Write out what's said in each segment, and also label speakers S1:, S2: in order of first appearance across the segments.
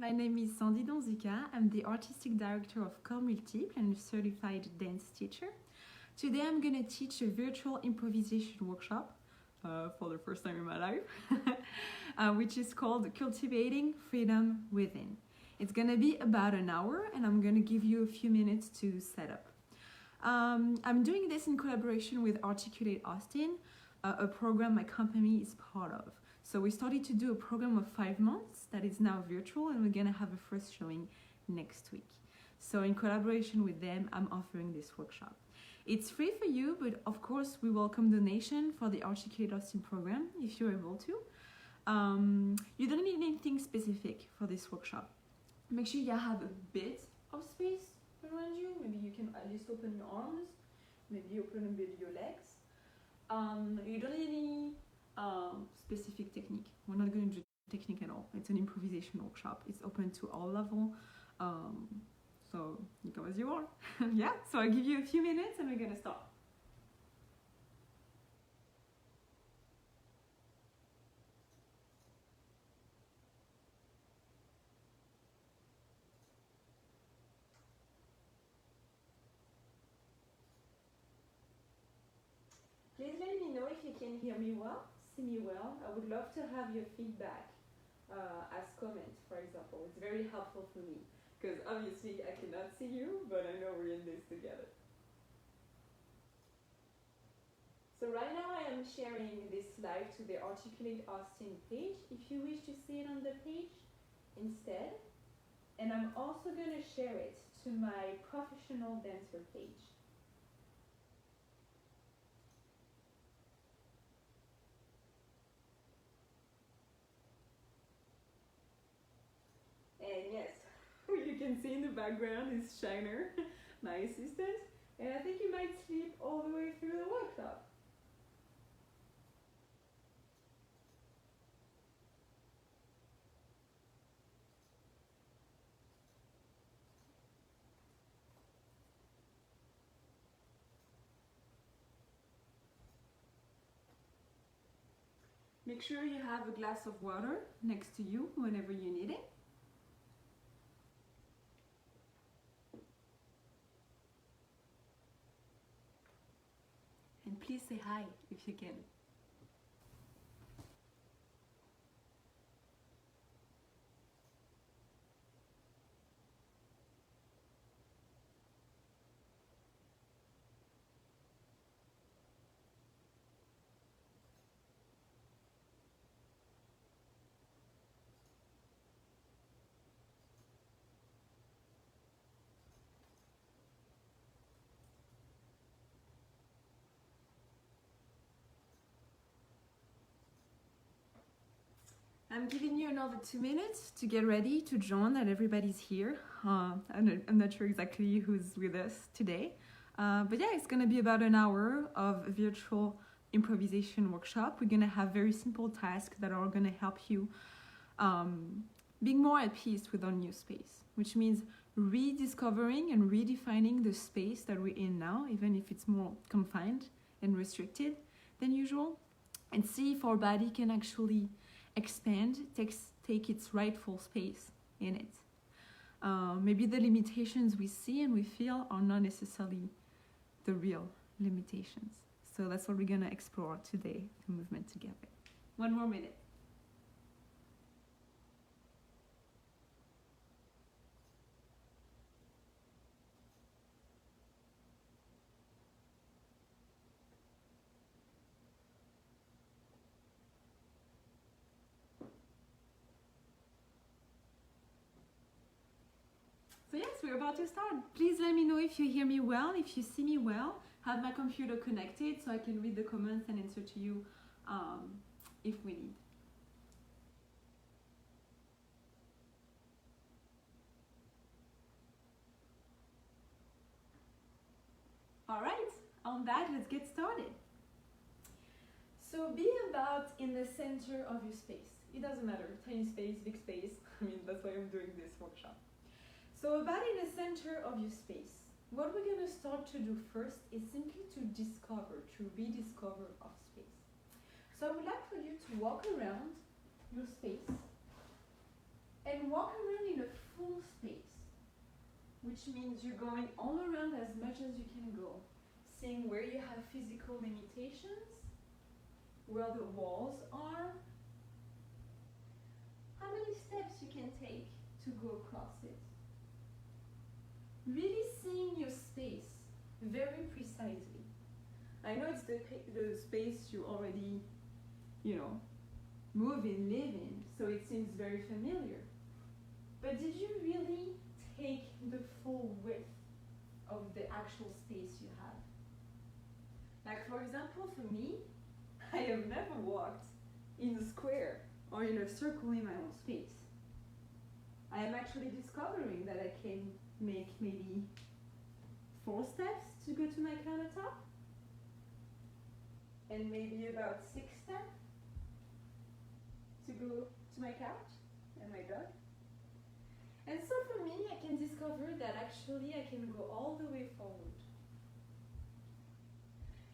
S1: My name is Sandie Donzica. I'm the artistic director of Cultivating and a certified dance teacher. Today I'm going to teach a virtual improvisation workshop for the first time in my life, which is called Cultivating Freedom Within. It's going to be about an hour and I'm going to give you a few minutes to set up. I'm doing this in collaboration with Articulate Austin, a program my company is part of. So we started to do a program of 5 months that is now virtual, and we're gonna have a first showing next week. So in collaboration with them, I'm offering this workshop. It's free for you, but of course we welcome donation for the Articulate Austin program if you're able to. You don't need anything specific for this workshop. Make sure you have a bit of space around you. Maybe you can at least open your arms, maybe open a bit your legs. You don't need any specific technique. We're not going to do technique at all. It's an improvisation workshop. It's open to all level. So you come as you are. Yeah, so I'll give you a few minutes and we're gonna start. Please let me know if you can hear me well, see me well. I would love to have your feedback as comments, for example. It's very helpful for me because obviously I cannot see you, but I know we're in this together. So right now I am sharing this live to the Articulate Austin page if you wish to see it on the page instead. And I'm also going to share it to my professional dancer page. And yes, you can see in the background is Shiner, my assistant, and I think you might sleep all the way through the workshop. Make sure you have a glass of water next to you whenever you need it. And please say hi if you can. I'm giving you another 2 minutes to get ready to join, that everybody's here. I'm not sure exactly who's with us today. But yeah, it's gonna be about an hour of a virtual improvisation workshop. We're gonna have very simple tasks that are gonna help you being more at peace with our new space, which means rediscovering and redefining the space that we're in now, even if it's more confined and restricted than usual, and see if our body can actually expand, take its rightful space in it. Maybe the limitations we see and we feel are not necessarily the real limitations. So that's what we're gonna explore today, the movement together. 1 more minute. So yes, we're about to start. Please let me know if you hear me well, if you see me well. Have my computer connected so I can read the comments and answer to you if we need. All right, on that, let's get started. So be about in the center of your space. It doesn't matter, tiny space, big space. I mean, that's why I'm doing this workshop. So about in the center of your space, what we're going to start to do first is simply to rediscover our space. So I would like for you to walk around your space and walk around in which means you're going all around as much as you can go, seeing where you have physical limitations, where the walls are, how many steps you can take to go across it. Really seeing your space very precisely. I know it's the space you already, move in, live in, so it seems very familiar. But did you really take the full width of the actual space you have? Like, for example, for me, I have never walked in a square or in a circle in my own space. I am actually discovering that I can make maybe 4 steps to go to my countertop, and maybe about 6 steps to go to my couch and my dog. And so for me, I can discover that actually I can go all the way forward.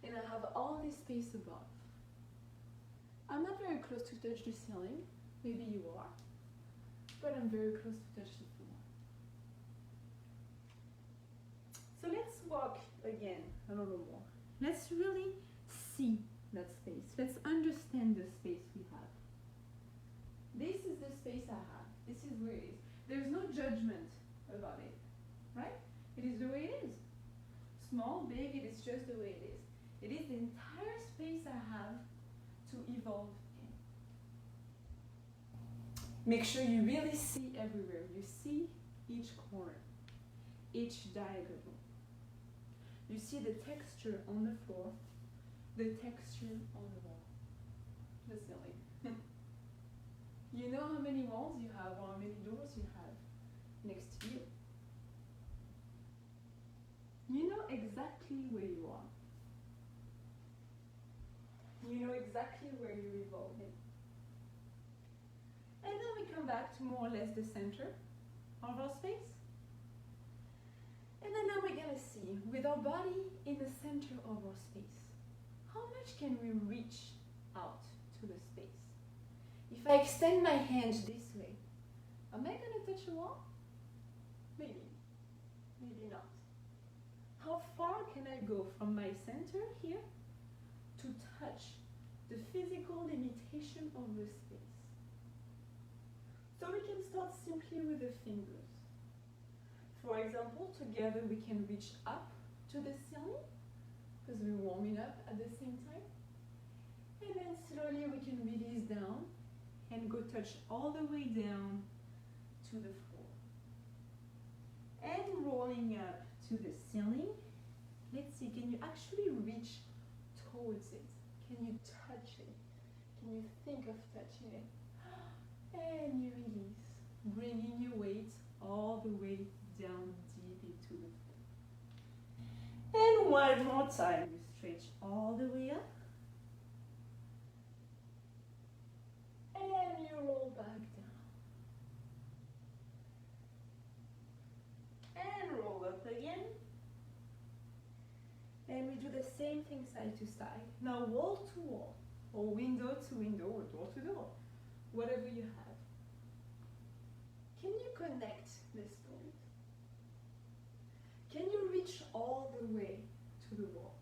S1: And I have all this space above. I'm not very close to touch the ceiling, maybe you are, but I'm very close to touch the floor. So let's walk again a little more. Let's really see that space. Let's understand the space we have. This is the space I have. This is where it is. There's no judgment about it, right? It is the way it is. Small, big, it is just the way it is. It is the entire space I have to evolve in. Make sure you really see everywhere. You see each corner, each diagonal. You see the texture on the floor, the texture on the wall, the ceiling. You know how many walls you have or how many doors you have next to you. You know exactly where you are. You know exactly where you're evolving. And then we come back to more or less the center of our space. And then now we're going to see, with our body in the center of our space, how much can we reach out to the space? If I extend my hand this way, am I going to touch a wall? Maybe. Maybe not. How far can I go from my center here to touch the physical limitation of the space? So we can start simply with the fingers. For example, together we can reach up to the ceiling because we're warming up at the same time. And then slowly we can release down and go touch all the way down to the floor. And rolling up to the ceiling. Let's see, can you actually reach towards it? Can you touch it? Can you think of touching it? And you release, bringing your weight all the way down deep into the floor. And one more time, you stretch all the way up. And you roll back down. And roll up again. And we do the same thing side to side. Now wall to wall, or window to window, or door to door, whatever you have. Can you connect this point? Can you reach all the way to the wall?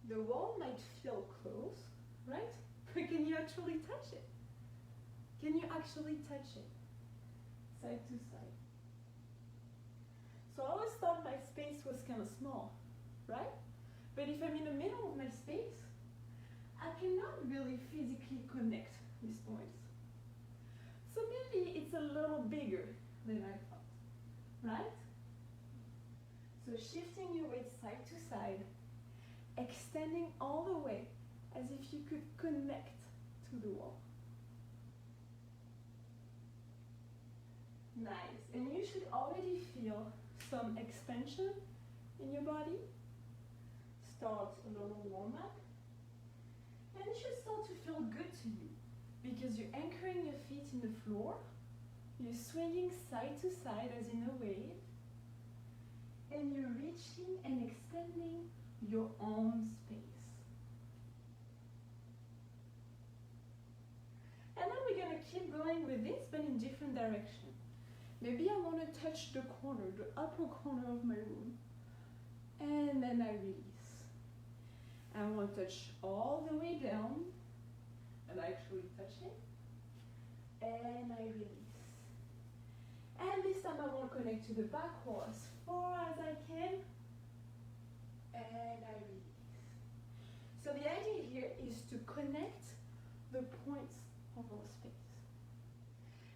S1: The wall might feel close, right? But can you actually touch it? Can you actually touch it? Side to side. So I always thought my space was kind of small, right? But if I'm in the middle of my space, I cannot really physically connect these points. So maybe it's a little bigger than I thought, right? So shifting your weight side to side, extending all the way as if you could connect to the wall. Nice. And you should already feel some expansion in your body. Start a little warm up. And it should start to feel good to you because you're anchoring your feet in the floor. You're swinging side to side as in a wave. And you're reaching and extending your own space. And then we're going to keep going with this, but in different directions. Maybe I want to touch the corner, the upper corner of my room. And then I release. I want to touch all the way down, and I actually touch it. And I release. And this time I want to connect to the back wall as far as I can. And I release. So the idea here is to connect the points of our space.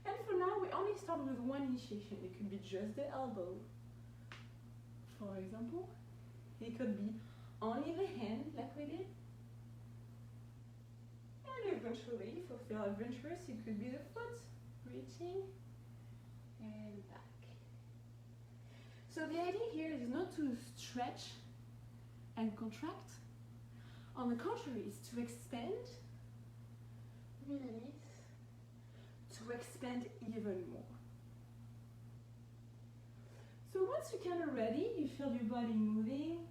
S1: And for now, we only start with one initiation. It could be just the elbow, for example. It could be only the hand, like we did. And eventually, if we feel adventurous, it could be the foot, reaching and back. So the idea here is not to stretch and contract. On the contrary, it's to expand, release, to expand even more. So once you're kind of ready, you feel your body moving,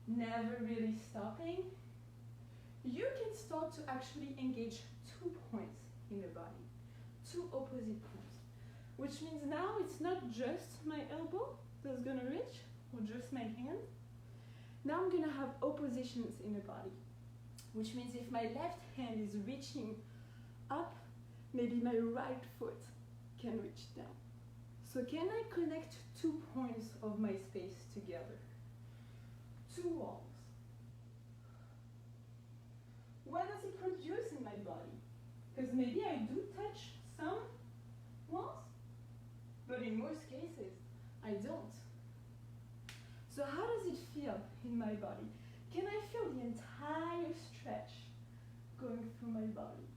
S1: never really stopping, you can start to actually engage 2 points in the body, 2 opposite points. Which means now it's not just my elbow that's gonna reach, or just my hand. Now I'm gonna have oppositions in the body. Which means if my left hand is reaching up, maybe my right foot can reach down. So can I connect 2 points of my space together? 2 walls. What does it produce in my body? Because maybe I do touch some walls, but in most cases, I don't. So how does it feel in my body? Can I feel the entire stretch going through my body?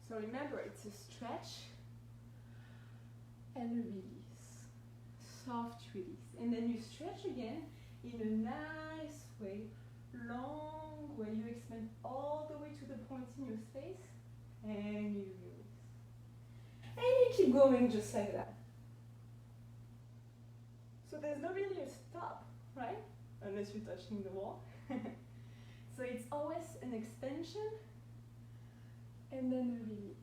S1: So remember, it's a stretch and a release, soft release. And then you stretch again in a nice way, long way. You expand all the way to the points in your space, and you release. And you keep going just like that. So there's not really a stop, right? Unless you're touching the wall. So it's always an extension and then a release.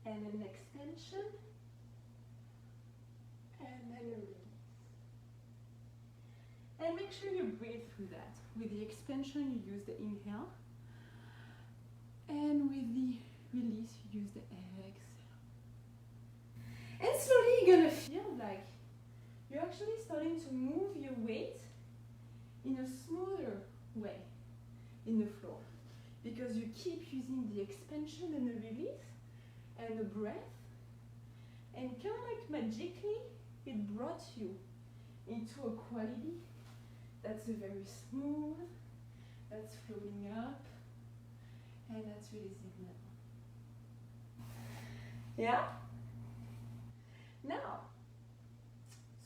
S1: And an extension and then a release. And make sure you breathe through that. With the expansion, you use the inhale. And with the release, you use the exhale. And slowly you're gonna feel like you're actually starting to move your weight in a smoother way in the floor. Because you keep using the expansion and the release and the breath. And kind of like magically, it brought you into a quality that's very smooth, that's floating up, and that's releasing down. Yeah? Now,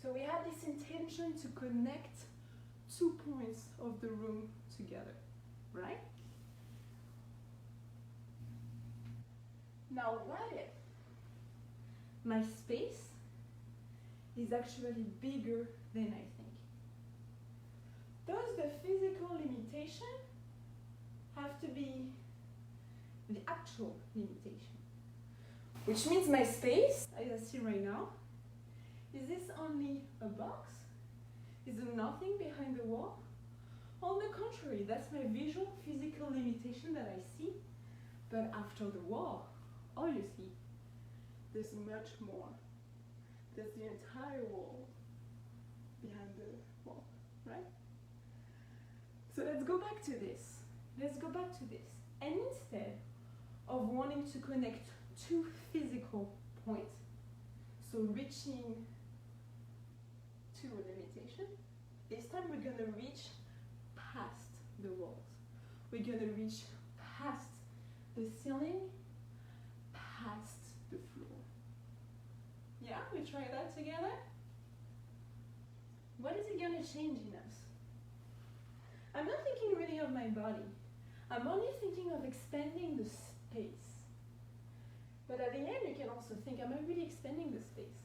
S1: so we have this intention to connect 2 points of the room together, right? Now what if my space is actually bigger than I think? Does the physical limitation have to be the actual limitation? Which means my space, as I see right now, is this only a box? Is there nothing behind the wall? On the contrary, that's my visual physical limitation that I see. But after the wall, obviously, there's much more. There's the entire wall behind the wall, right? So let's go back to this. Let's go back to this. And instead of wanting to connect 2 physical points, so reaching to a limitation, this time we're going to reach past the walls. We're going to reach past the ceiling, past the floor. Yeah, we try that together? What is it going to change in us? I'm not thinking really of my body. I'm only thinking of expanding the space. But at the end, you can also think, am I really expanding the space?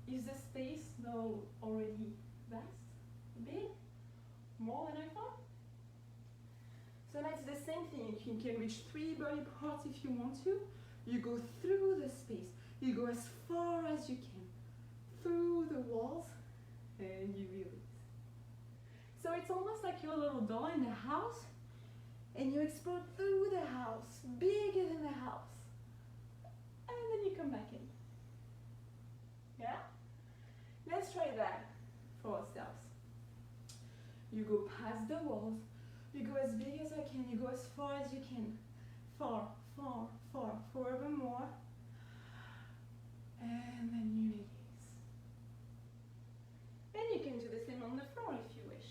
S1: Is the space now already vast, big, more than I thought? So that's the same thing. You can reach 3 body parts if you want to. You go through the space. You go as far as you can through the walls and you release. So it's almost like you're a little doll in the house and you explode through the house, bigger than the house. And then you come back in. Yeah? Let's try that for ourselves. You go past the walls, you go as big as I can, you go as far as you can. Far, far, far, forevermore. And then you release. And you can do the same on the floor if you wish.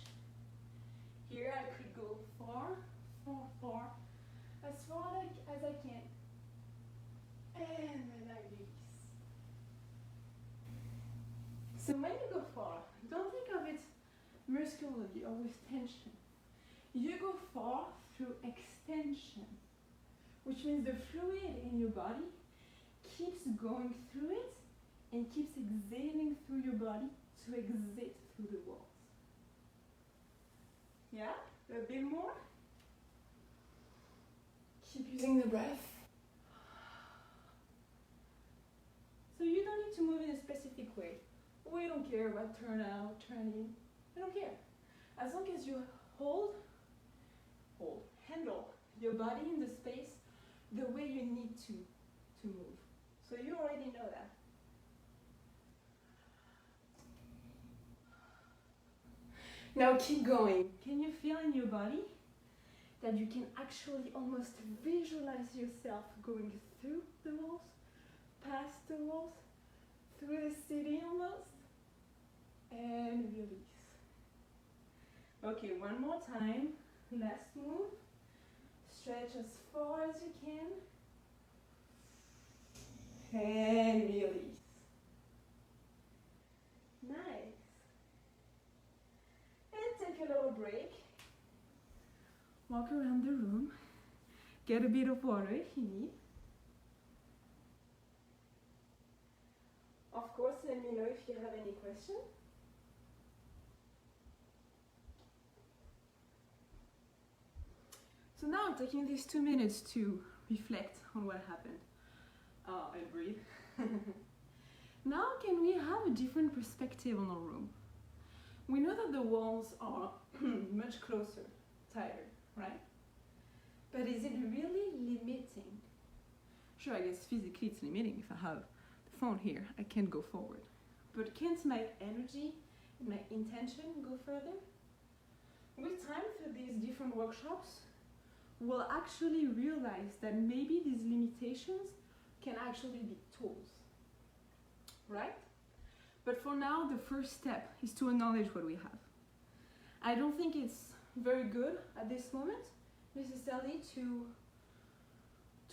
S1: Here I could go far, far, far, as far as I can. And then I release. So when you go far, don't think of it muscularly or with tension. You go far through extension, which means the fluid in your body keeps going through it and keeps exhaling through your body to exit through the walls. Yeah? A bit more. Keep using the breath. So you don't need to move in a specific way. We don't care about turn out, turn in. We don't care. As long as you handle your body in the space the way you need to move. So you already know that. Now keep going. Can you feel in your body that you can actually almost visualize yourself going through the walls, past the walls, through the city almost, and release. Okay, one more time. Last move. Stretch as far as you can. And release. Nice. And take a little break. Walk around the room. Get a bit of water if you need. Of course, let me know if you have any questions. So now, taking these 2 minutes to reflect on what happened. And breathe. Now, can we have a different perspective on our room? We know that the walls are much closer, tighter, right? But is it really limiting? Sure, I guess physically it's limiting. If I have the phone here, I can't go forward. But can't my energy and my intention go further? With time, through these different workshops, we'll actually realize that maybe these limitations can actually be tools, right? But for now, the first step is to acknowledge what we have. I don't think it's very good at this moment necessarily to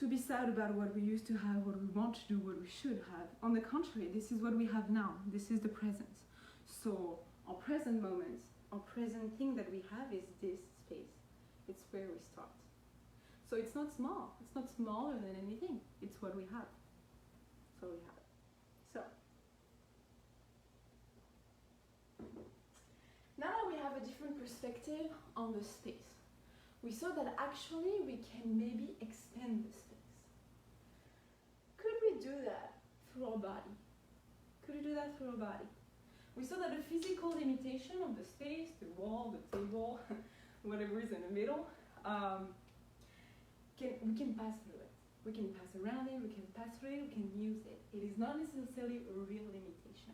S1: be sad about what we used to have, what we want to do, what we should have. On the contrary, this is what we have now. This is the present. So our present moment, our present thing that we have is this space. It's where we start. So it's not small. It's not smaller than anything. It's what we have. It's what we have. So now we have a different perspective on the space. We saw that actually we can maybe expand the space. Could we do that through our body? Could we do that through our body? We saw that the physical limitation of the space, the wall, the table, whatever is in the middle, we can pass through it. We can pass around it, we can pass through it, we can use it. It is not necessarily a real limitation.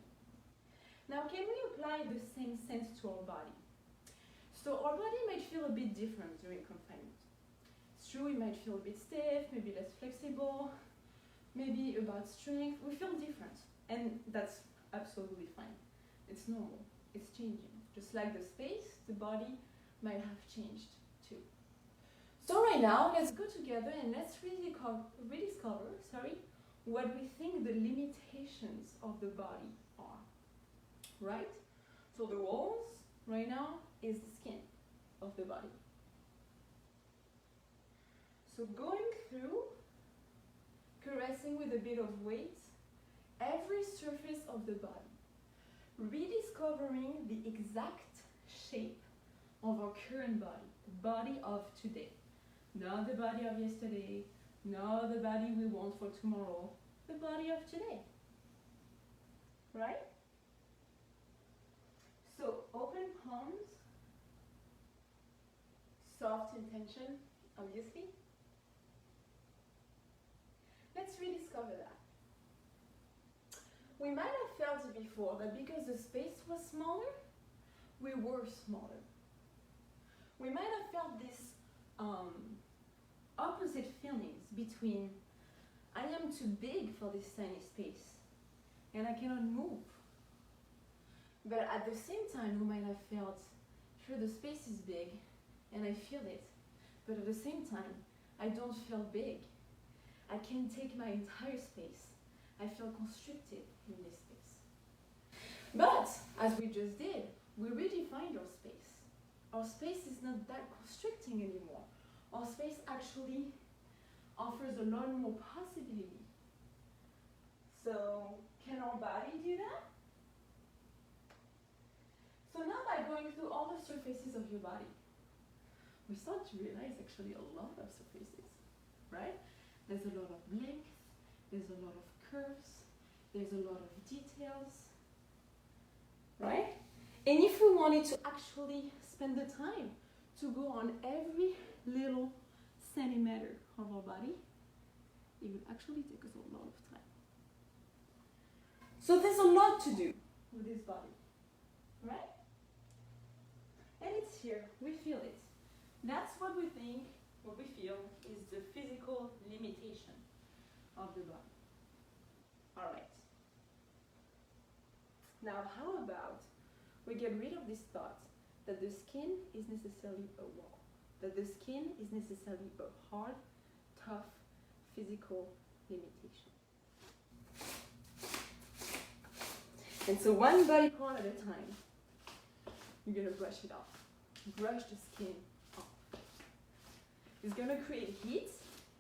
S1: Now, can we apply the same sense to our body? So our body might feel a bit different during confinement. It's true, we might feel a bit stiff, maybe less flexible, maybe about strength. We feel different, and that's absolutely fine. It's normal, it's changing. Just like the space, the body might have changed too. So right now, let's go together and let's rediscover what we think the limitations of the body are, right? So the walls, right now, is the skin of the body. So going through, caressing with a bit of weight, every surface of the body, rediscovering the exact shape of our current body, the body of today. Not the body of yesterday, not the body we want for tomorrow, the body of today, right? So open palms, soft intention, obviously. Let's rediscover that. We might have felt it before that because the space was smaller, we were smaller. We might have felt this opposite feelings between I am too big for this tiny space and I cannot move. But at the same time, we might have felt, sure, the space is big and I feel it, but at the same time, I don't feel big. I can't take my entire space. I feel constricted in this space. But, as we just did, we redefined our space. Our space is not that constricting anymore. Our space actually offers a lot more possibility. So, can our body do that? So now by going through all the surfaces of your body, we start to realize actually a lot of surfaces, right? There's a lot of length, there's a lot of curves, there's a lot of details, right? And if we wanted to actually spend the time to go on every little centimeter of our body, it would actually take us a lot of time. So there's a lot to do with this body, right? And it's here, we feel it. That's what we think, what we feel is the physical limitation of the body. All right. Now, how about we get rid of this thought that the skin is necessarily a wall, that the skin is necessarily a hard, tough, physical limitation. And so one body part at a time, you're going to brush it off. Brush the skin off. It's going to create heat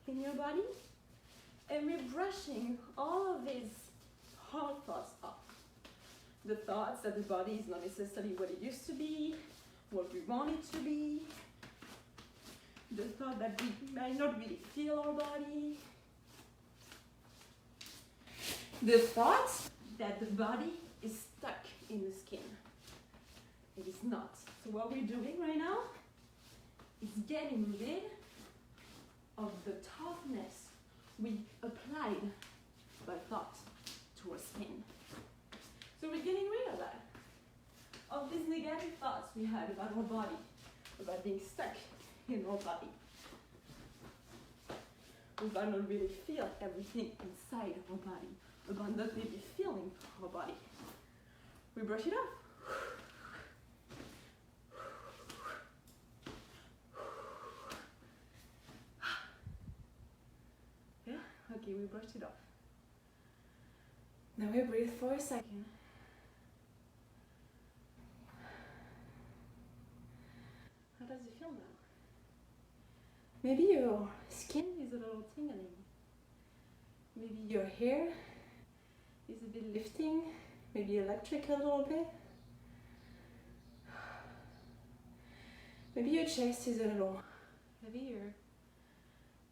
S1: in your body, and we're brushing all of these hard thoughts off. The thoughts that the body is not necessarily what it used to be, what we want it to be, the thought that we might not really feel our body, the thought that the body is stuck in the skin. It is not. So what we're doing right now is getting rid of the toughness we applied by thought to our skin. So we're getting rid of that, of these negative thoughts we had about our body, about being stuck in our body, about not really feel everything inside our body, about not really feeling our body. We brush it off. Yeah, okay, we brushed it off. Now we breathe for a second. How does it feel now? Maybe your skin is a little tingling. Maybe your hair is a bit lifting, maybe electric a little bit. Maybe your chest is a little heavier,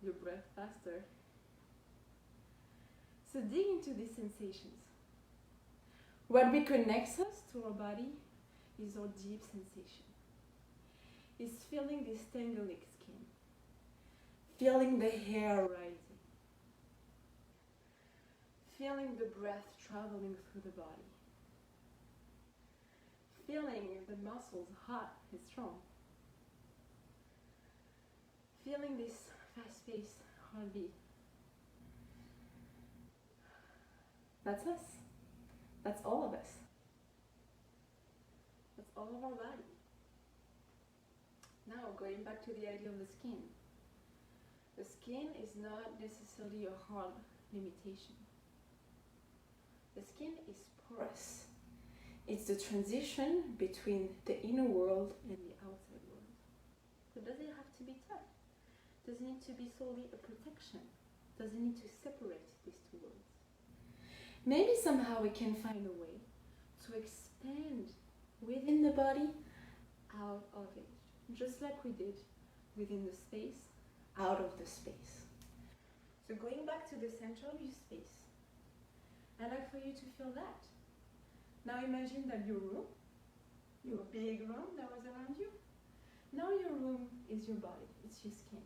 S1: your breath faster. So dig into these sensations. What reconnects us to our body is our deep sensation. It's feeling this tingling skin, feeling the hair rising, feeling the breath traveling through the body, feeling the muscles hot and strong, feeling this fast-paced heartbeat. That's us. That's all of us. That's all of our body. Now, going back to the idea of the skin. The skin is not necessarily a hard limitation. The skin is porous. It's the transition between the inner world and the outside world. So does it have to be tough? Does it need to be solely a protection? Does it need to separate these two worlds? Maybe somehow we can find a way to expand within the body, out of it. Just like we did within the space, out of the space. So going back to the center of your space, I'd like for you to feel that. Now imagine that your room, your big room that was around you, now your room is your body, it's your skin.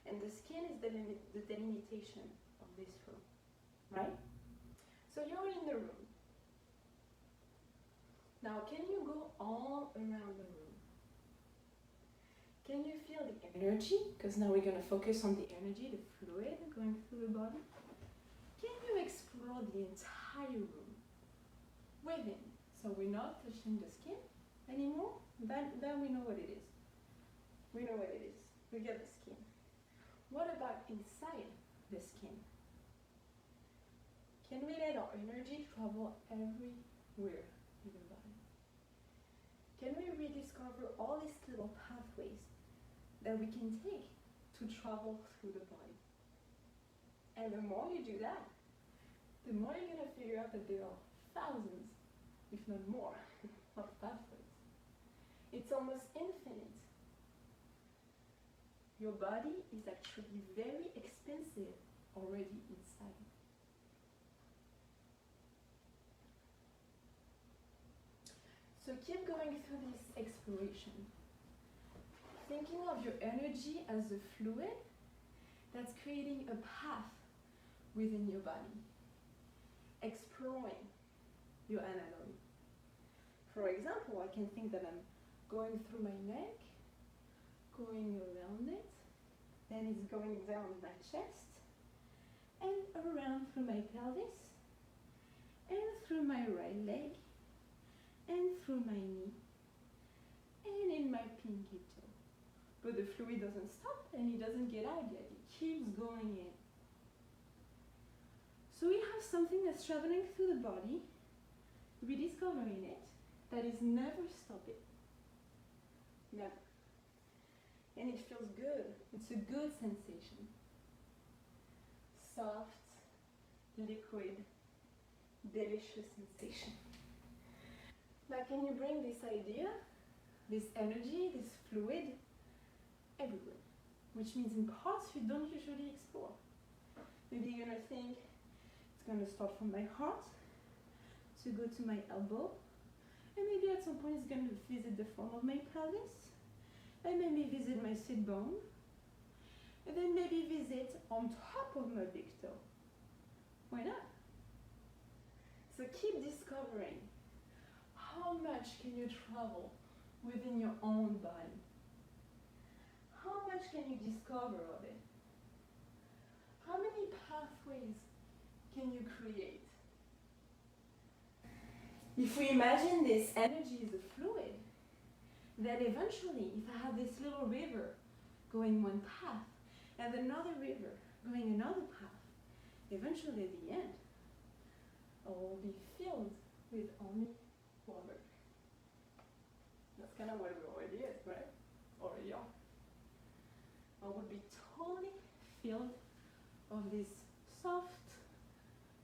S1: And the skin is the delimitation of this room, right? So you're in the room. Now can you go all around the room? Can you feel the energy? Because now we're going to focus on the energy, the fluid going through the body. Can you explore the entire room within? So we're not touching the skin anymore. Then we know what it is. We know what it is. We get the skin. What about inside the skin? Can we let our energy travel everywhere in the body? Can we rediscover all these little pathways that we can take to travel through the body? And the more you do that, the more you're going to figure out that there are thousands, if not more, of pathways. It's almost infinite. Your body is actually very expensive already inside. So keep going through this exploration. Thinking of your energy as a fluid that's creating a path within your body. Exploring your anatomy. For example, I can think that I'm going through my neck, going around it, then it's going down my chest, and around through my pelvis, and through my right leg, and through my knee, and in my pinky toe. But the fluid doesn't stop and it doesn't get out yet, it keeps going in. So we have something that's traveling through the body, rediscovering it, that is never stopping. Never. And it feels good. It's a good sensation. Soft, liquid, delicious sensation. Now can you bring this idea, this energy, this fluid, everywhere? Which means in parts you don't usually explore. Maybe you're going to think, it's going to start from my heart, to go to my elbow, and maybe at some point it's going to visit the front of my pelvis, and maybe visit my sit bone, and then maybe visit on top of my big toe. Why not? So keep discovering how much can you travel within your own body. How much can you discover of it? How many pathways can you create? If we imagine this energy is a fluid, then eventually, if I have this little river going one path, and another river going another path, eventually at the end, I will be filled with only water. That's kind of what we already is, right? Already are. I would be totally filled of these soft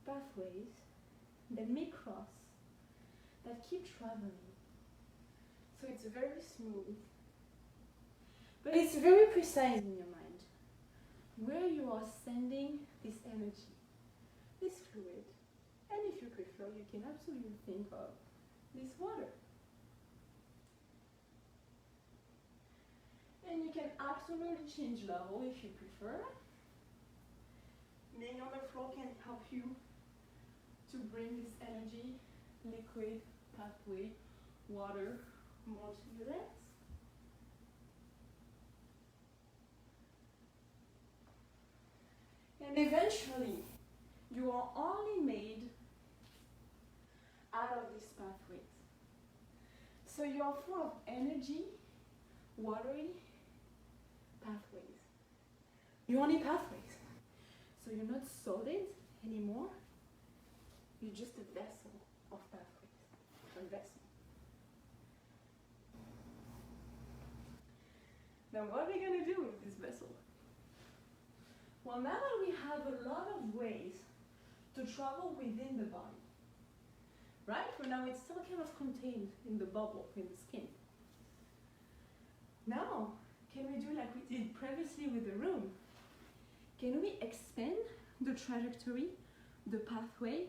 S1: pathways that may cross, that keep traveling. So it's very smooth, but it's very precise in your mind, where you are sending this energy, this fluid. And if you prefer, you can absolutely think of this water. And you can absolutely change level if you prefer. Laying on the floor can help you to bring this energy, liquid, pathway, water, more to your legs. And eventually, you are only made out of these pathways. So you are full of energy, watery pathways. You're only pathways. So you're not solid anymore. You're just a vessel of pathways. A vessel. Now what are we going to do with this vessel? Well, now that we have a lot of ways to travel within the body, right? For now it's still kind of contained in the bubble, in the skin. Now, can we do like we did previously with the room? Can we expand the trajectory, the pathway,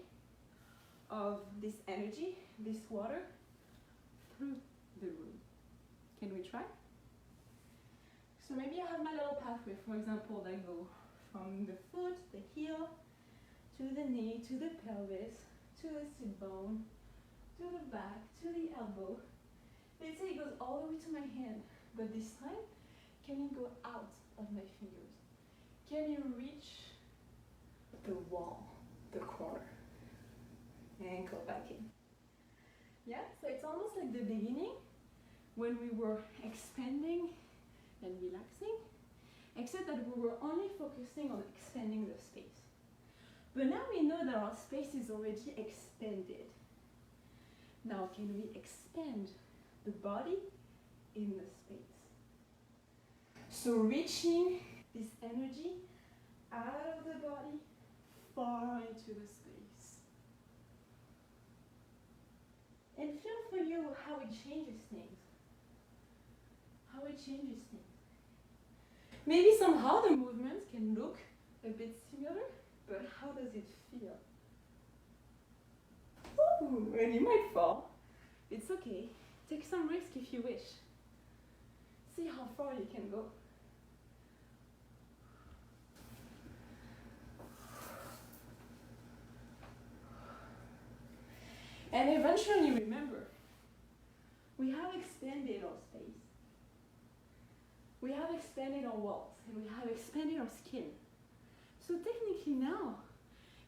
S1: of this energy, this water, through the room. Can we try? So maybe I have my little pathway. For example, I go from the foot, the heel, to the knee, to the pelvis, to the sit bone, to the back, to the elbow. Let's say it goes all the way to my hand, but this time, can you go out of my fingers? Can you reach the wall, the corner, and go back in? Yeah, so it's almost like the beginning when we were expanding and relaxing, except that we were only focusing on expanding the space. But now we know that our space is already expanded. Now can we expand the body in the space? So reaching this energy out of the body, far into the space. And feel for you how it changes things. How it changes things. Maybe somehow the movements can look a bit similar, but how does it feel? Ooh, and you might fall. It's okay. Take some risk if you wish. See how far you can go. And eventually remember, we have expanded our space. We have expanded our walls, and we have expanded our skin. So technically now,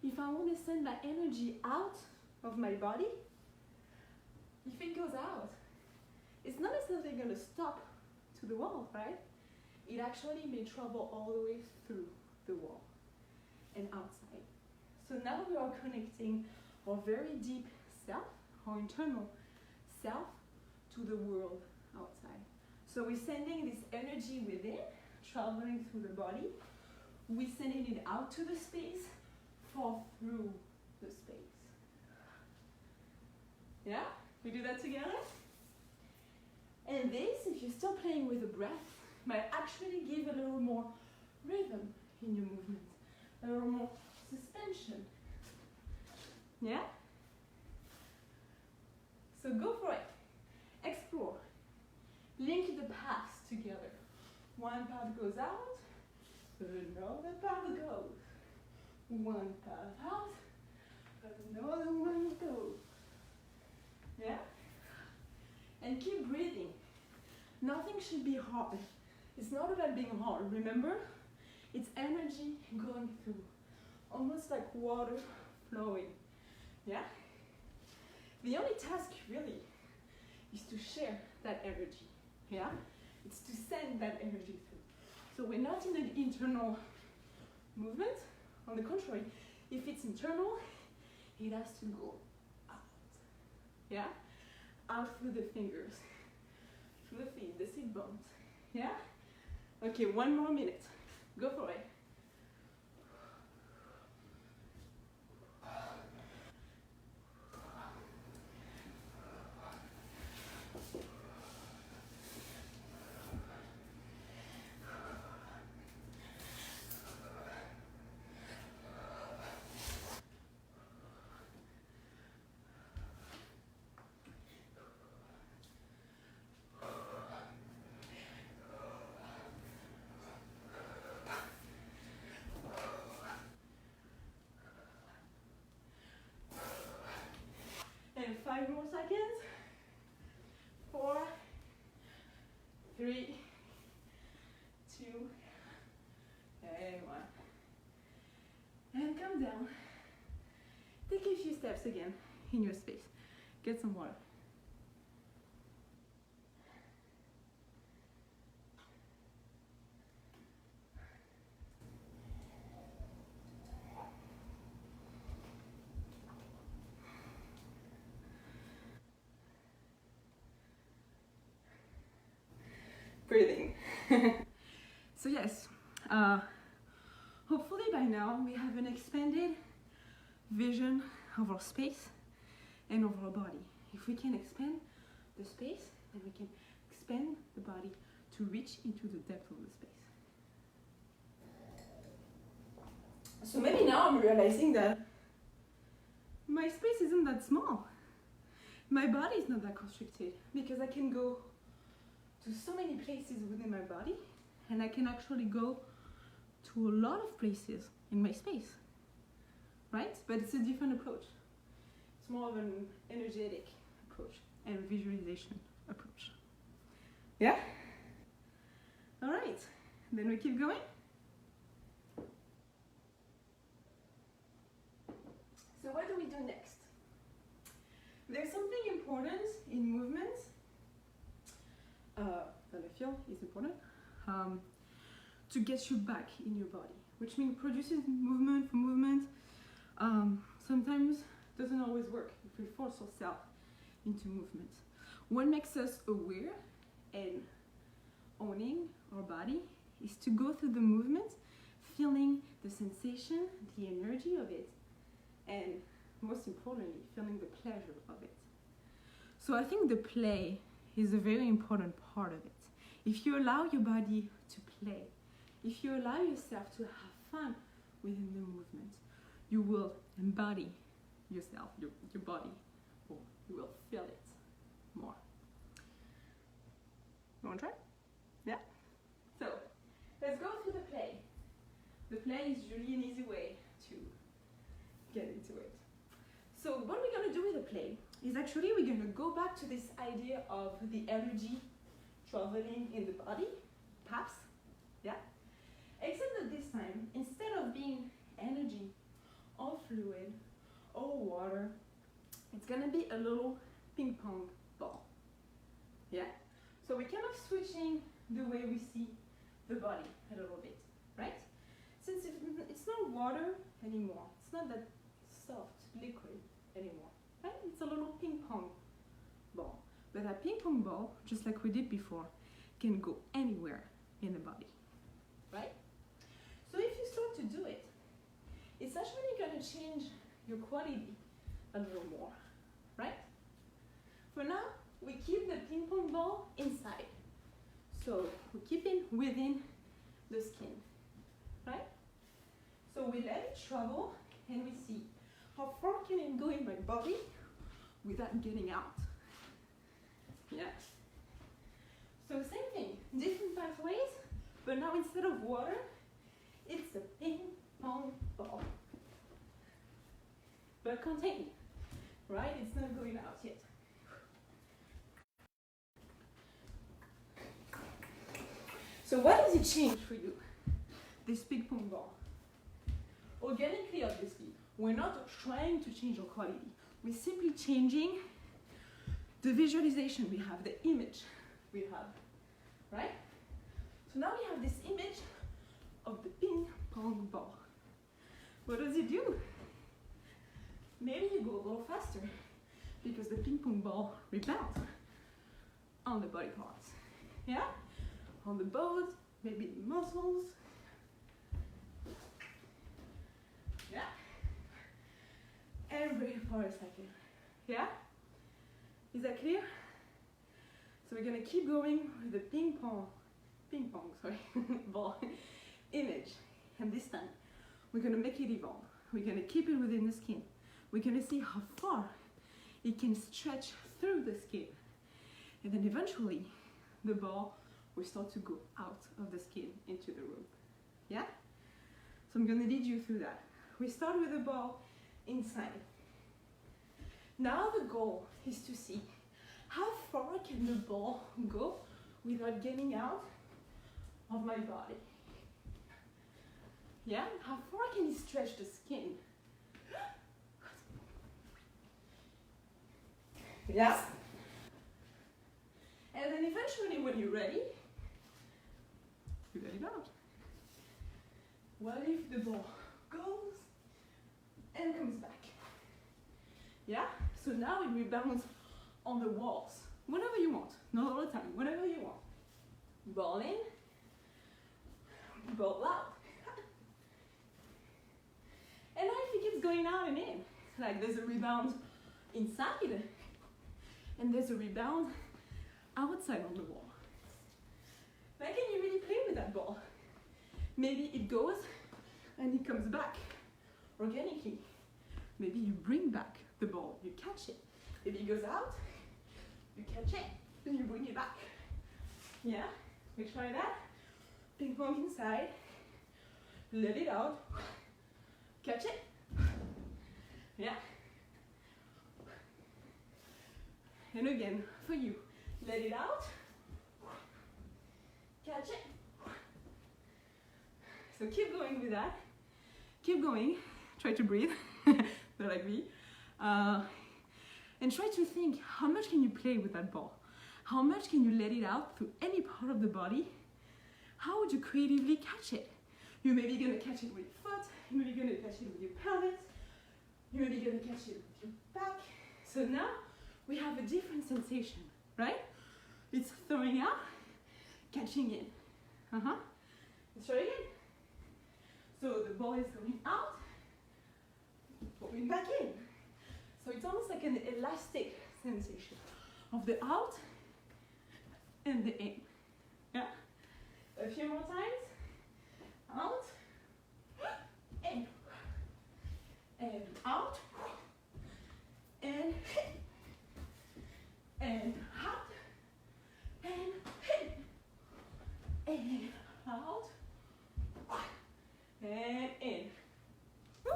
S1: if I want to send my energy out of my body, if it goes out, it's not necessarily going to stop to the wall, right? It actually may travel all the way through the wall and outside. So now we are connecting our very deep self, our internal self, to the world outside. So we're sending this energy within, traveling through the body. We're sending it out to the space, fall through the space. Yeah? We do that together? And this, if you're still playing with the breath, might actually give a little more rhythm in your movement, a little more suspension. Yeah? So go for it. Explore. Link the paths together. One path goes out, another path goes. One path out, another one goes. Yeah? And keep breathing. Nothing should be hard. It's not about being hard, remember? It's energy going through, almost like water flowing. Yeah? The only task really is to share that energy. Yeah? It's to send that energy through. So we're not in an internal movement. On the contrary, if it's internal, it has to go out. Yeah? Out through the fingers, through the feet, the sit bones. Yeah? Okay, 1 more minute. Go for it. And 5 more seconds. 4, 3, 2, and 1. And come down. Take a few steps again in your space. Get some water. Breathing. So yes, hopefully by now we have an expanded vision of our space and of our body. If we can expand the space, then we can expand the body to reach into the depth of the space. So maybe now I'm realizing that my space isn't that small. My body is not that constricted because I can go to so many places within my body, and I can actually go to a lot of places in my space, right? But it's a different approach. It's more of an energetic approach and visualization approach. Yeah? All right, then we keep going. So what do we do next? There's something important in movement that I feel is important to get you back in your body, which means producing movement for movement sometimes doesn't always work if we force ourselves into movement. What makes us aware and owning our body is to go through the movement, feeling the sensation, the energy of it, and most importantly, feeling the pleasure of it. So I think the play is a very important part of it. If you allow your body to play, if you allow yourself to have fun within the movement, you will embody yourself, your body, or you will feel it more. You want to try? Yeah? So, let's go through the play. The play is usually an easy way to get into it. So what we're going to do with the play is actually we're going to go back to this idea of the energy traveling in the body, perhaps, yeah? Except that this time, instead of being energy or fluid or water, it's going to be a little ping pong ball, yeah? So we're kind of switching the way we see the body a little bit, right? Since it's not water anymore, it's not that soft liquid anymore, right? It's a little ping pong ball. But that ping pong ball, just like we did before, can go anywhere in the body, right? So if you start to do it, it's actually going to change your quality a little more, right? For now, we keep the ping pong ball inside. So we keep it within the skin, right? So we let it travel and we see how far can it go in my body without getting out. Yeah. So same thing, different pathways, but now instead of water, it's a ping pong ball. But contained, right? It's not going out yet. So what does it change for you, this ping pong ball? Organically, obviously, we're not trying to change our quality. We're simply changing the visualization we have, the image we have, right? So now we have this image of the ping pong ball. What does it do? Maybe you go a little faster because the ping pong ball rebounds on the body parts, yeah? On the bones, maybe the muscles. Yeah? Every 4 seconds. Yeah? Is that clear? So we're gonna keep going with the ping pong ball image. And this time, we're gonna make it evolve. We're gonna keep it within the skin. We're gonna see how far it can stretch through the skin. And then eventually, the ball will start to go out of the skin into the room. Yeah? So I'm going to lead you through that. We start with the ball inside. Now the goal is to see how far can the ball go without getting out of my body. Yeah? How far can it stretch the skin? Yeah? And then eventually when you're ready, you let it out. What if the ball goes and comes back? Yeah? So now it rebounds on the walls. Whenever you want. Not all the time. Whenever you want. Ball in. Ball out. And now if it keeps going out and in. Like there's a rebound inside. And there's a rebound outside on the wall. Like, can you really play with that ball? Maybe it goes and it comes back organically. Maybe you bring back the ball, you catch it. Maybe it goes out, you catch it, and you bring it back. Yeah, we try that. Ping pong inside, let it out, catch it. Yeah. And again, for you, let it out, catch it. So keep going with that. Keep going. Try to breathe, not like me. And try to think, how much can you play with that ball? How much can you let it out through any part of the body? How would you creatively catch it? You may be gonna catch it with your foot, you may be gonna catch it with your pelvis, you may be gonna catch it with your back. So now we have a different sensation, right? It's throwing out, catching in. Let's try again. So the ball is going out, going back in. So it's almost like an elastic sensation of the out and the in. Yeah? A few more times. Out, in, and out, and out, and out, and in. Woo.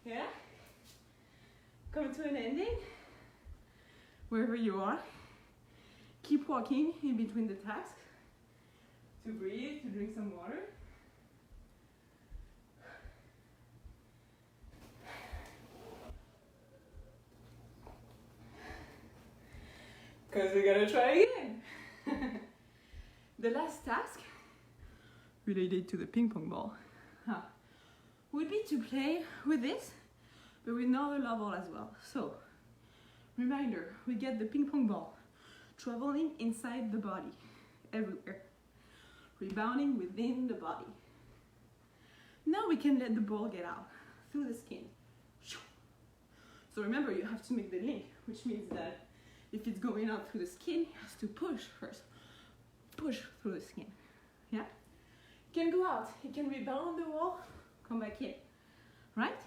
S1: Yeah? Come to an ending. Wherever you are, keep walking in between the tasks to breathe, to drink some water. Because we're gonna try again. The last task, related to the ping pong ball, would be to play with this, but with another level as well. So, reminder, we get the ping pong ball traveling inside the body, everywhere, rebounding within the body. Now we can let the ball get out through the skin. So remember, you have to make the link, which means that if it's going out through the skin, it has to push first. Push through the skin. Yeah? It can go out, it can rebound on the wall, come back in. Right?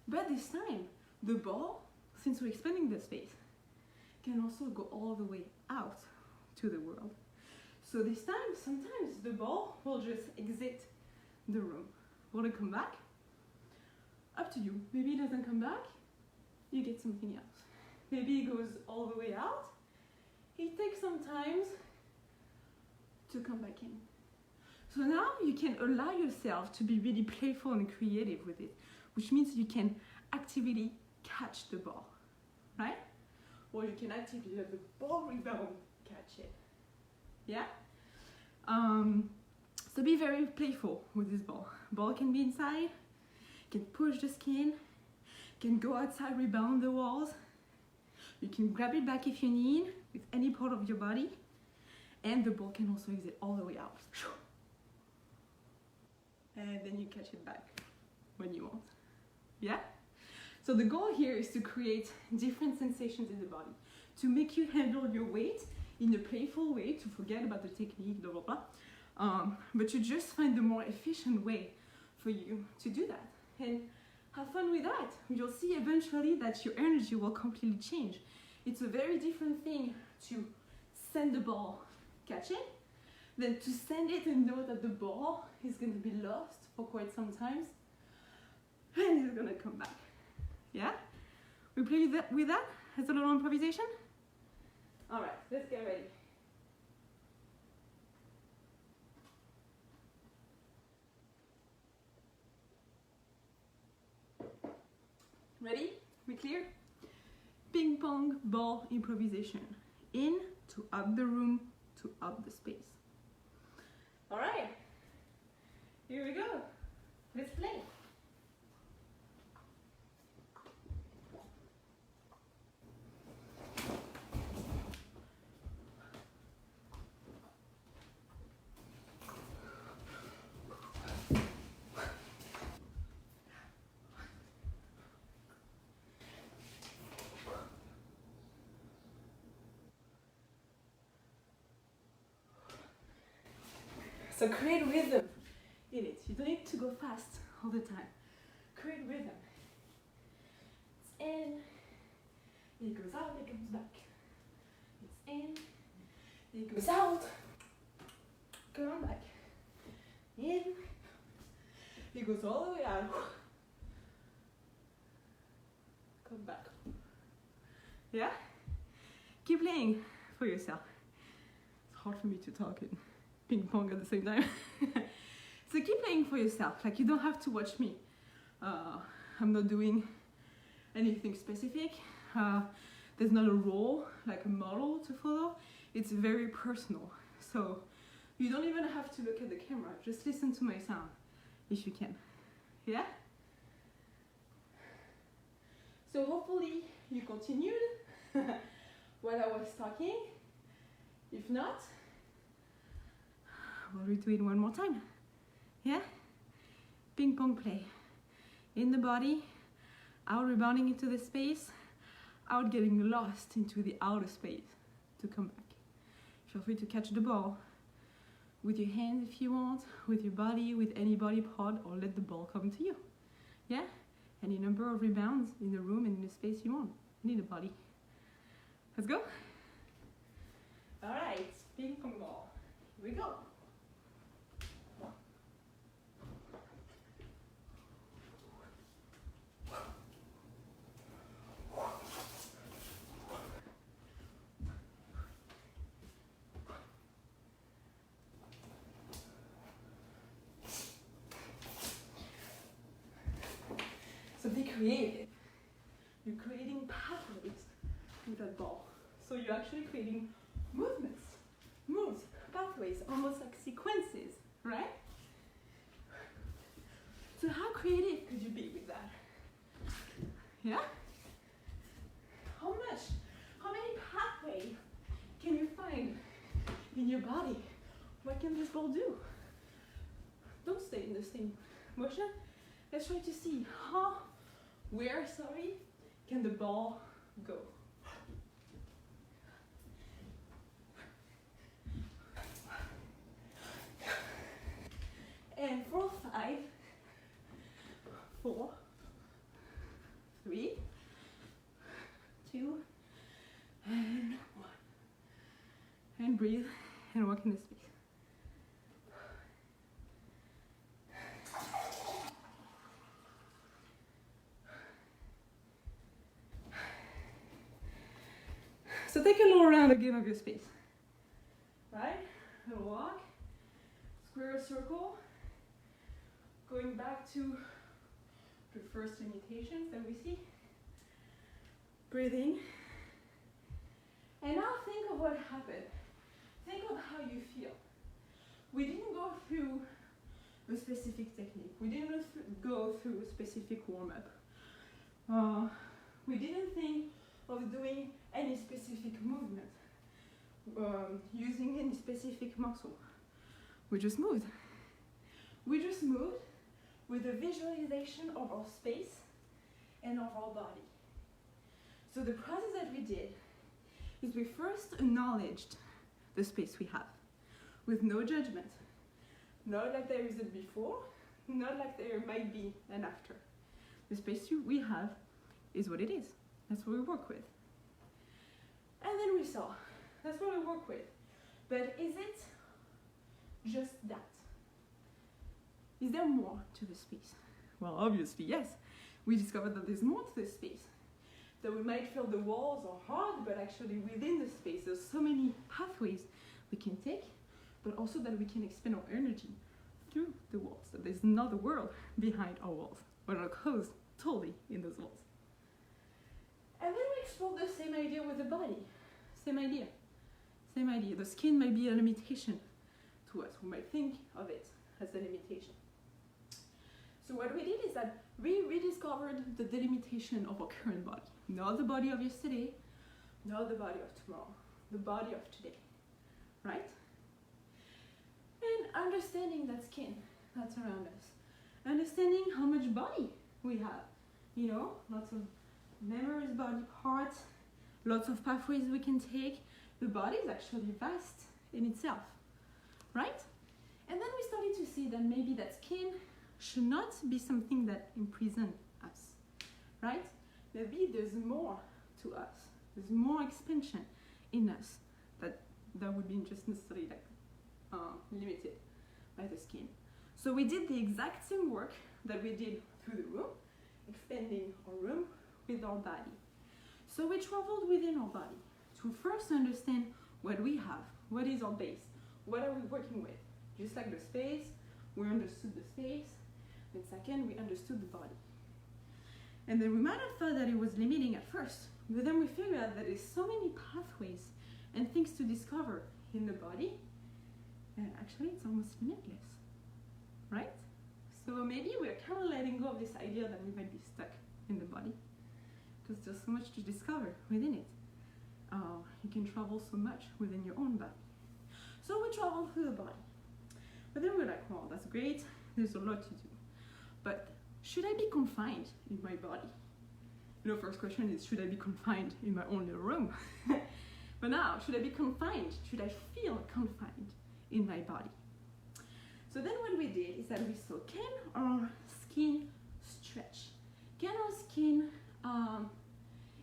S1: But this time, the ball, since we're expanding the space, can also go all the way out to the world. So this time, sometimes the ball will just exit the room. Will it come back? Up to you. Maybe it doesn't come back, you get something else. Maybe it goes all the way out. It takes some time to come back in. So now you can allow yourself to be really playful and creative with it, which means you can actively catch the ball, right? Or you can actively let the ball rebound, catch it. Yeah? So be very playful with this ball. Ball can be inside, can push the skin, can go outside, rebound the walls. You can grab it back if you need with any part of your body, and the ball can also exit all the way out. And then you catch it back when you want. Yeah? So the goal here is to create different sensations in the body, to make you handle your weight in a playful way, to forget about the technique, blah, blah, blah. But to just find the more efficient way for you to do that. And have fun with that. You'll see eventually that your energy will completely change. It's a very different thing to send the ball, catch it, than to send it and know that the ball is going to be lost for quite some time and it's going to come back. Yeah? We play with that as a little improvisation? Alright, let's get ready. Ready? We clear? Ping pong ball improvisation. In to out the room to out the space. Alright, here we go. Let's play. So create rhythm in it. You don't need to go fast all the time. create rhythm. It's in, it goes out, it comes back. It's in, it goes out, come back. In, it goes all the way out. Come back. Yeah? Keep playing for yourself. It's hard for me to talk and ping pong at the same time. So keep playing for yourself. Like, you don't have to watch me. I'm not doing anything specific. There's not a role, like a model to follow. It's very personal. So you don't even have to look at the camera. Just listen to my sound if you can. Yeah? So hopefully you continued while I was talking. If not, we'll redo it one more time. Yeah? Ping pong play. In the body, out rebounding into the space, out getting lost into the outer space to come back. Feel free to catch the ball with your hands if you want, with your body, with any body part, or let the ball come to you. Yeah? Any number of rebounds in the room and in the space you want. You need a body. Let's go. All right, ping pong ball. Here we go. So be creative. You're creating pathways with that ball. So you're actually creating movements, moves, pathways, almost like sequences, right? So how creative could you be with that? Yeah? How many pathways can you find in your body? What can this ball do? Don't stay in the same motion. Let's try to see where can the ball go? And 4, 5, 4, 3, 2, and 1. And breathe and walk in the space. So take a little round again of your space. Right? Little walk. Square circle. Going back to the first limitations that we see. Breathing. And now think of what happened. Think of how you feel. We didn't go through a specific technique. We didn't go through a specific warm-up. We didn't think of doing any specific movement, using any specific muscle. We just moved. We just moved with a visualization of our space and of our body. So the process that we did is we first acknowledged the space we have with no judgment. Not like there is a before, not like there might be an after. The space we have is what it is. That's what we work with. And then we saw, that's what we work with. But is it just that? Is there more to the space? Well, obviously, yes. We discovered that there's more to the space. That we might feel the walls are hard, but actually within the space, there's so many pathways we can take, but also that we can expend our energy through the walls. That there's another world behind our walls. We're not closed totally in those walls. And then we explored the same idea with the body. Same idea. Same idea. The skin might be a limitation to us. We might think of it as a limitation. So what we did is that we rediscovered the delimitation of our current body. Not the body of yesterday, not the body of tomorrow. The body of today. Right? And understanding that skin that's around us. Understanding how much body we have. You know, lots of members, body parts, lots of pathways we can take. The body is actually vast in itself, right? And then we started to see that maybe that skin should not be something that imprisons us, right? Maybe there's more to us. There's more expansion in us that would be just necessarily like limited by the skin. So we did the exact same work that we did through the room, expanding our room with our body. So we traveled within our body to first understand what we have, what is our base, what are we working with. Just like the space, we understood the space, and second, we understood the body. And then we might have thought that it was limiting at first, but then we figured out that there's so many pathways and things to discover in the body, and actually it's almost limitless, right? So maybe we're kind of letting go of this idea that we might be stuck in the body, because there's so much to discover within it. You can travel so much within your own body. So we travel through the body. But then we're like, well, that's great, there's a lot to do. But should I be confined in my body? You know, first question is, should I be confined in my own little room? But now, should I be confined? Should I feel confined in my body? So then what we did is that we saw, can our skin stretch? Can our skin,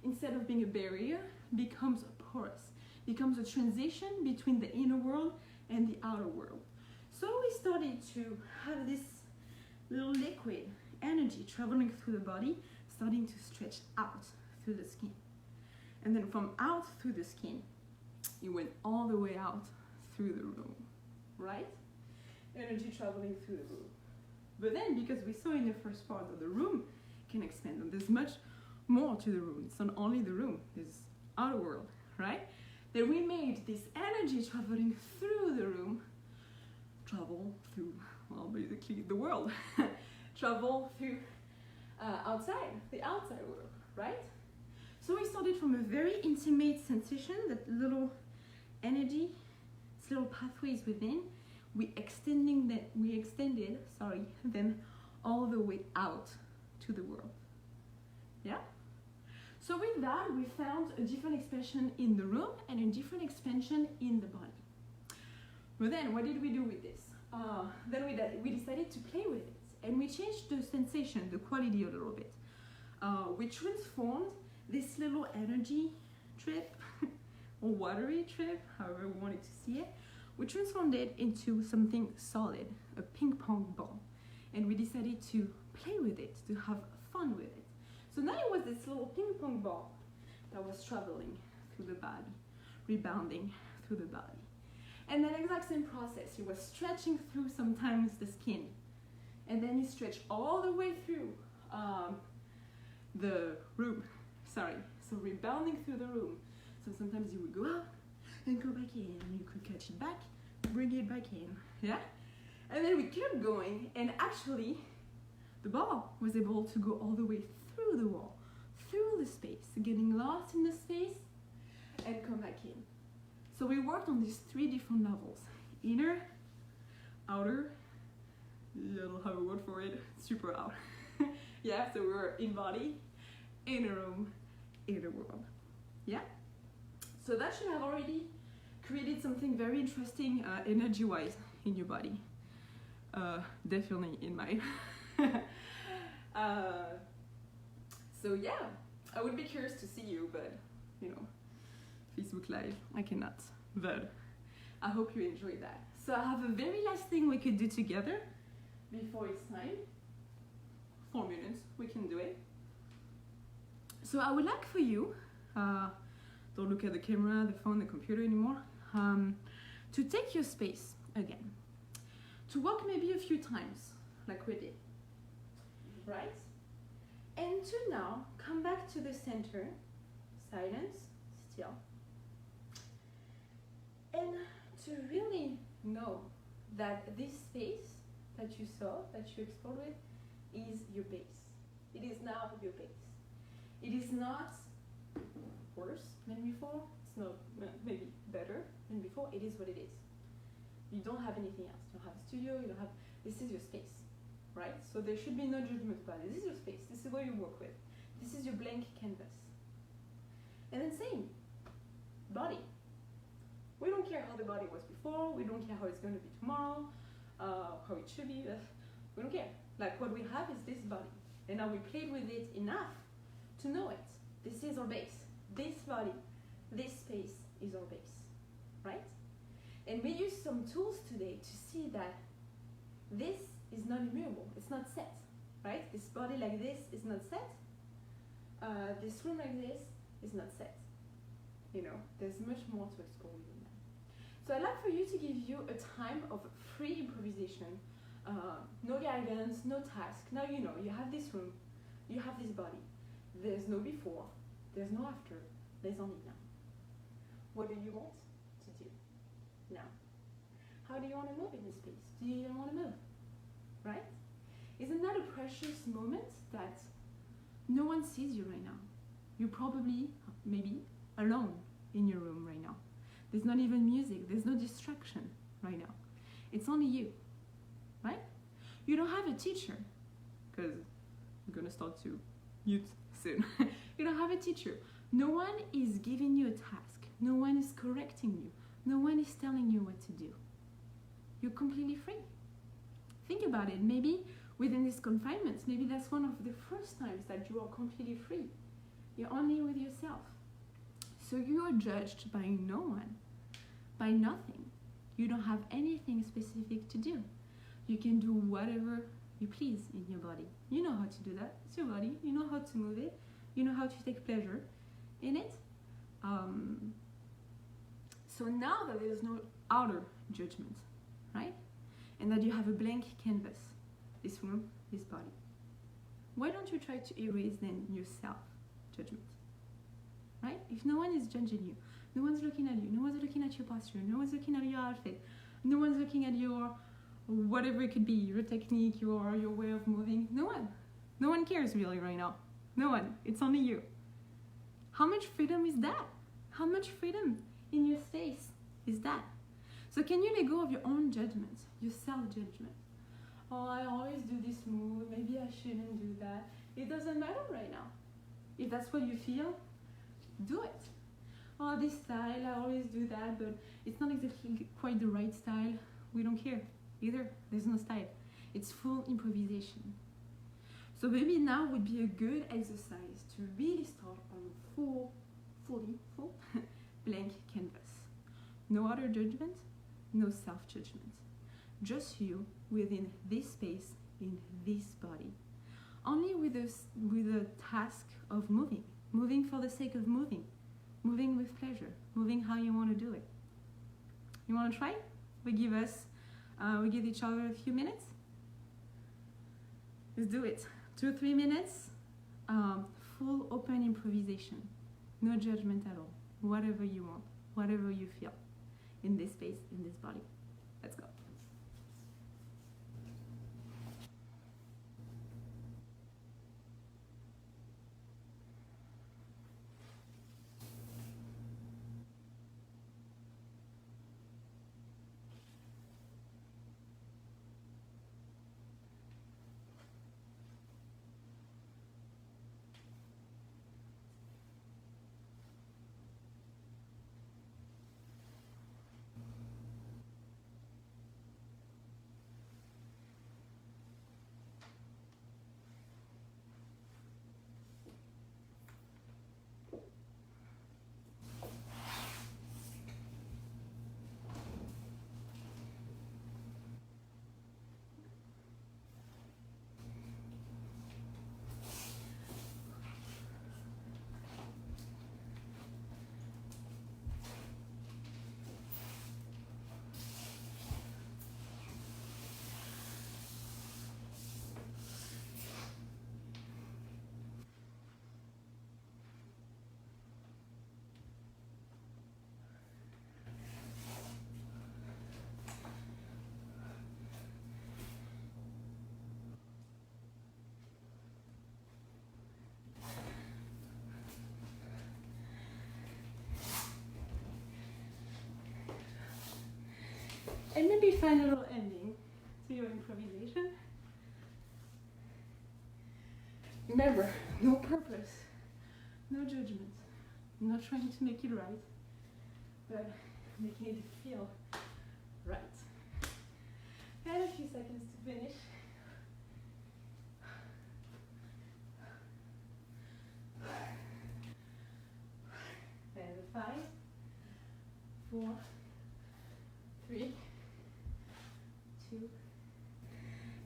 S1: instead of being a barrier, becomes porous, becomes a transition between the inner world and the outer world? So we started to have this little liquid energy traveling through the body, starting to stretch out through the skin. And then from out through the skin, it went all the way out through the room, right? Energy traveling through the room. But then, because we saw in the first part that the room can expand, and there's much more to the room. It's not only the room, there's outer world, right? Then we made this energy traveling through the room travel through, well, basically the world. Travel through outside, the outside world, right? So we started from a very intimate sensation, that little energy, this little pathways within. We extended, then all the way out to the world. Yeah? So with that, we found a different expansion in the room and a different expansion in the body. But then, what did we do with this? Then we decided to play with it, and we changed the sensation, the quality a little bit. We transformed this little energy trip, or watery trip, however we wanted to see it. We transformed it into something solid, a ping pong ball. And we decided to play with it, to have fun with it. So now it was this little ping pong ball that was traveling through the body, rebounding through the body. And then exact same process, it was stretching through sometimes the skin. And then you stretch all the way through the room, so rebounding through the room. So sometimes you would go out and go back in, and you could catch it back, bring it back in, yeah? And then we kept going, and actually, the ball was able to go all the way through the wall, through the space, getting lost in the space, and come back in. So we worked on these 3 different levels: inner, outer, I don't have a word for it, super out. Yeah, so we were in body, inner room, inner world. Yeah? So that should have already created something very interesting energy-wise in your body. Definitely in mine. So yeah, I would be curious to see you, but you know, Facebook Live, I cannot. But I hope you enjoyed that. So I have a very last thing we could do together before it's time. 4 minutes, we can do it. So I would like for you, don't look at the camera, the phone, the computer anymore, to take your space again. To walk maybe a few times, like we did, right? And to now come back to the center, silence, still. And to really know that this space that you saw, that you explored with, is your base. It is now your base. It is not worse than before. It's not maybe better than before. It is what it is. You don't have anything else. You don't have a studio. You don't have. This is your space, right? So there should be no judgment about it. This is your space. This is what you work with. This is your blank canvas. And then same, body. We don't care how the body was before. We don't care how it's going to be tomorrow. How it should be. We don't care. Like what we have is this body. And now we played with it enough to know it. This is our base. This body, this space is our base, right? And we use some tools today to see that this is not immutable, it's not set, right? This body like this is not set. This room like this is not set. You know, there's much more to explore within that. So I'd like for you to give you a time of free improvisation, no guidance, no task. Now you know, you have this room, you have this body. There's no before, there's no after, there's only now. What do you want to do now? How do you want to move in this space? Do you even want to move? Right? Isn't that a precious moment that no one sees you right now? You're probably, maybe, alone in your room right now. There's not even music, there's no distraction right now. It's only you, right? You don't have a teacher, because I'm gonna start to mute soon. You don't have a teacher. No one is giving you a task. No one is correcting you. No one is telling you what to do. You're completely free. Think about it. Maybe within this confinement, maybe that's one of the first times that you are completely free. You're only with yourself. So you are judged by no one, by nothing. You don't have anything specific to do. You can do whatever you please in your body. You know how to do that. It's your body. You know how to move it. You know how to take pleasure in it. So now that there's no outer judgment, right? And that you have a blank canvas, this room, this body. Why don't you try to erase then your self-judgment, right? If no one is judging you, no one's looking at you, no one's looking at your posture, no one's looking at your outfit, no one's looking at your, whatever it could be, your technique, your way of moving, no one. No one cares really right now. No one, it's only you. How much freedom is that? How much freedom in your space is that? So can you let go of your own judgment, your self-judgment? Oh, I always do this move, maybe I shouldn't do that. It doesn't matter right now. If that's what you feel, do it. Oh, this style, I always do that, but it's not exactly quite the right style. We don't care either. There's no style. It's full improvisation. So maybe now would be a good exercise to really start on fully blank canvas. No other judgment, no self-judgment. Just you within this space, in this body. Only with the task of moving. Moving for the sake of moving. Moving with pleasure. Moving how you want to do it. You want to try? We give each other a few minutes. Let's do it. 2-3 minutes. Full open improvisation. No judgment at all. Whatever you want. Whatever you feel. In this space, in this body. Let's go. And maybe find a little ending to your improvisation. Remember, no purpose, no judgment. I'm not trying to make it right, but making it feel right. And a few seconds to finish. 4, 3, 2,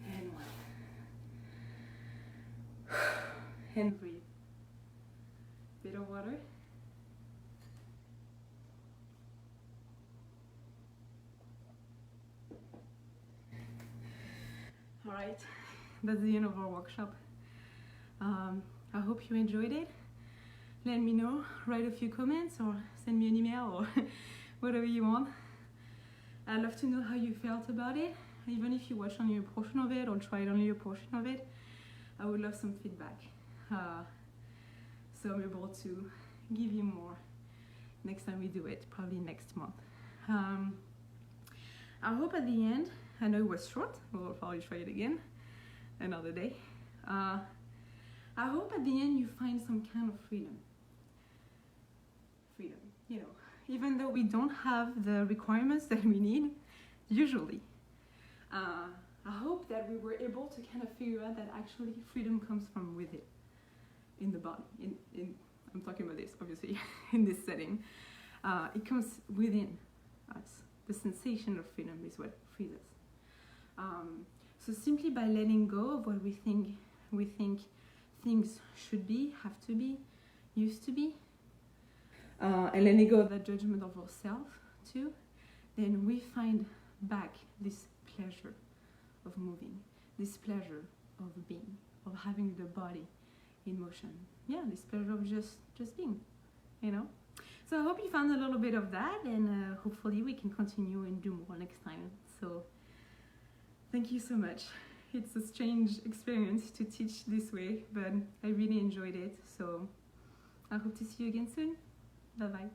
S1: and 1. And breathe. Bit of water. Alright, that's the end of our workshop. I hope you enjoyed it. Let me know, write a few comments or send me an email or whatever you want. I'd love to know how you felt about it. Even if you watched only a portion of it or tried only a portion of it, I would love some feedback. So I'm able to give you more next time we do it, probably next month. I hope at the end, I know it was short, we'll probably try it again another day. I hope at the end you find some kind of freedom. Freedom, you know, even though we don't have the requirements that we need, usually. I hope that we were able to kind of figure out that actually freedom comes from within, in the body. I'm talking about this, obviously, in this setting. It comes within us. The sensation of freedom is what frees us. So simply by letting go of what we think things should be, have to be, used to be, and letting go of that judgment of ourselves too, then we find back this pleasure of moving, this pleasure of being, of having the body in motion. Yeah, this pleasure of just being, you know. So I hope you found a little bit of that, and hopefully we can continue and do more next time. So thank you so much. It's a strange experience to teach this way, but I really enjoyed it. So I hope to see you again soon. Bye bye.